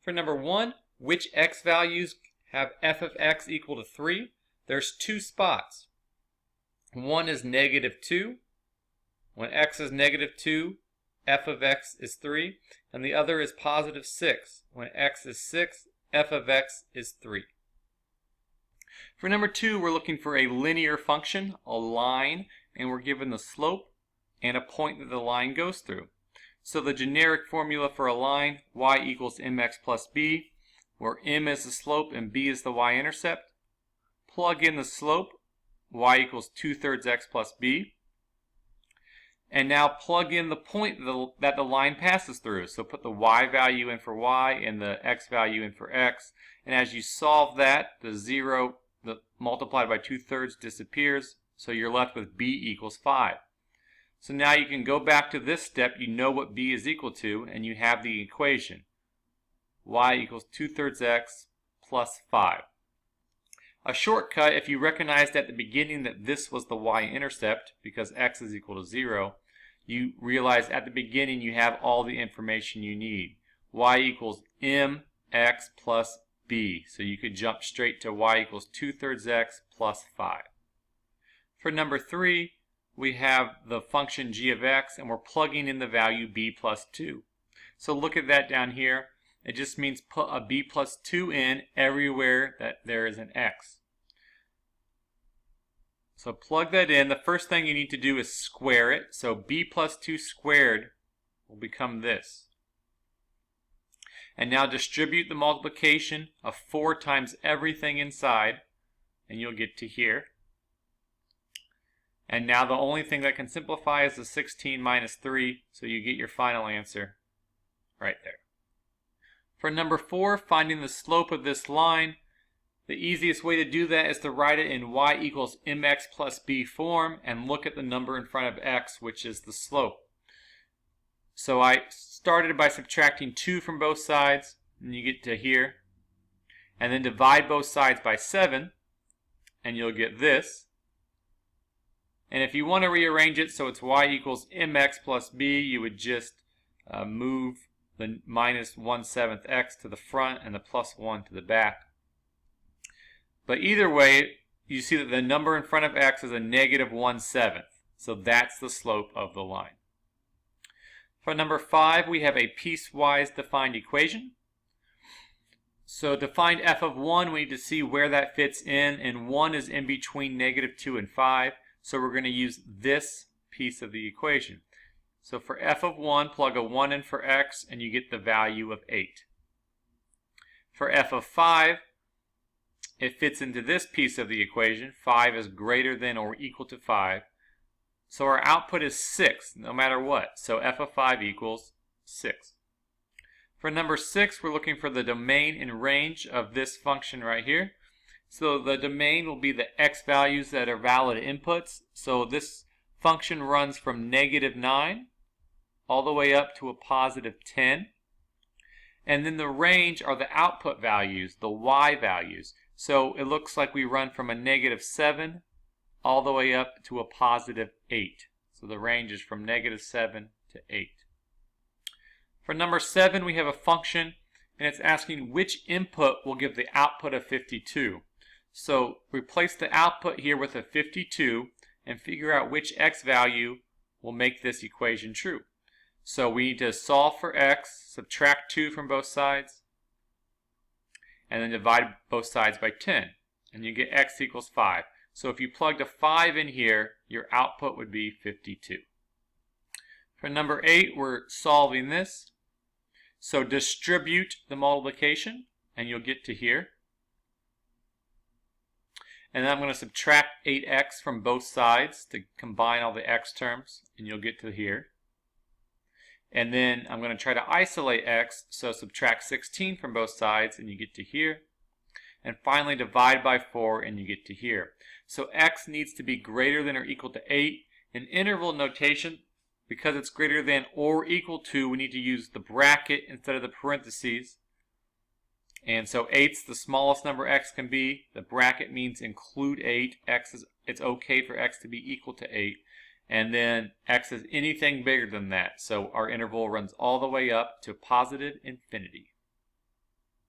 For number 1, which x values have f of x equal to 3? There's two spots. One is -2. When x is -2, f of x is 3. And the other is +6. When x is 6, f of x is 3. For number 2, we're looking for a linear function, a line, and we're given the slope and a point that the line goes through. So the generic formula for a line, y equals mx plus b, where m is the slope and b is the y-intercept. Plug in the slope, y equals 2/3 x plus b. And now plug in the point that the line passes through. So put the y value in for y and the x value in for x. And as you solve that, the 0 multiplied by 2/3 disappears. So you're left with b equals 5. So now you can go back to this step. You know what b is equal to, and you have the equation. Y equals 2/3 x plus 5. A shortcut, if you recognized at the beginning that this was the y-intercept, because x is equal to 0, you realize at the beginning you have all the information you need. Y equals mx plus b. So you could jump straight to y equals 2/3 x plus 5. For number 3, we have the function g of x, and we're plugging in the value b plus 2. So look at that down here. It just means put a b plus 2 in everywhere that there is an x. So plug that in. The first thing you need to do is square it. So b plus 2 squared will become this. And now distribute the multiplication of 4 times everything inside, and you'll get to here. And now the only thing that can simplify is the 16 minus 3, so you get your final answer right there. For number 4, finding the slope of this line, the easiest way to do that is to write it in y equals mx plus b form and look at the number in front of x, which is the slope. So I started by subtracting 2 from both sides, and you get to here. And then divide both sides by 7, and you'll get this. And if you want to rearrange it so it's y equals mx plus b, you would just move the minus 1/7 x to the front and the plus 1 to the back. But either way, you see that the number in front of x is a -1/7. So that's the slope of the line. For number 5, we have a piecewise defined equation. So to find f of 1, we need to see where that fits in, and 1 is in between -2 and 5. So we're going to use this piece of the equation. So for f of 1, plug a 1 in for x, and you get the value of 8. For f of 5, it fits into this piece of the equation. 5 is greater than or equal to 5. So our output is 6, no matter what. So f of 5 equals 6. For number 6, we're looking for the domain and range of this function right here. So the domain will be the x values that are valid inputs. So this function runs from -9 all the way up to a +10. And then the range are the output values, the y values. So it looks like we run from a -7 all the way up to a +8. So the range is from -7 to 8. For number 7, we have a function, and it's asking which input will give the output of 52. So replace the output here with a 52 and figure out which x value will make this equation true. So we need to solve for x, subtract 2 from both sides, and then divide both sides by 10. And you get x equals 5. So if you plugged a 5 in here, your output would be 52. For number 8, we're solving this. So distribute the multiplication, and you'll get to here. And then I'm going to subtract 8x from both sides to combine all the x terms, and you'll get to here. And then I'm going to try to isolate x, so subtract 16 from both sides, and you get to here. And finally divide by 4, and you get to here. So x needs to be greater than or equal to 8. In interval notation, because it's greater than or equal to, we need to use the bracket instead of the parentheses. And so 8's the smallest number x can be. The bracket means include 8. It's okay for x to be equal to 8. And then x is anything bigger than that. So our interval runs all the way up to +infinity.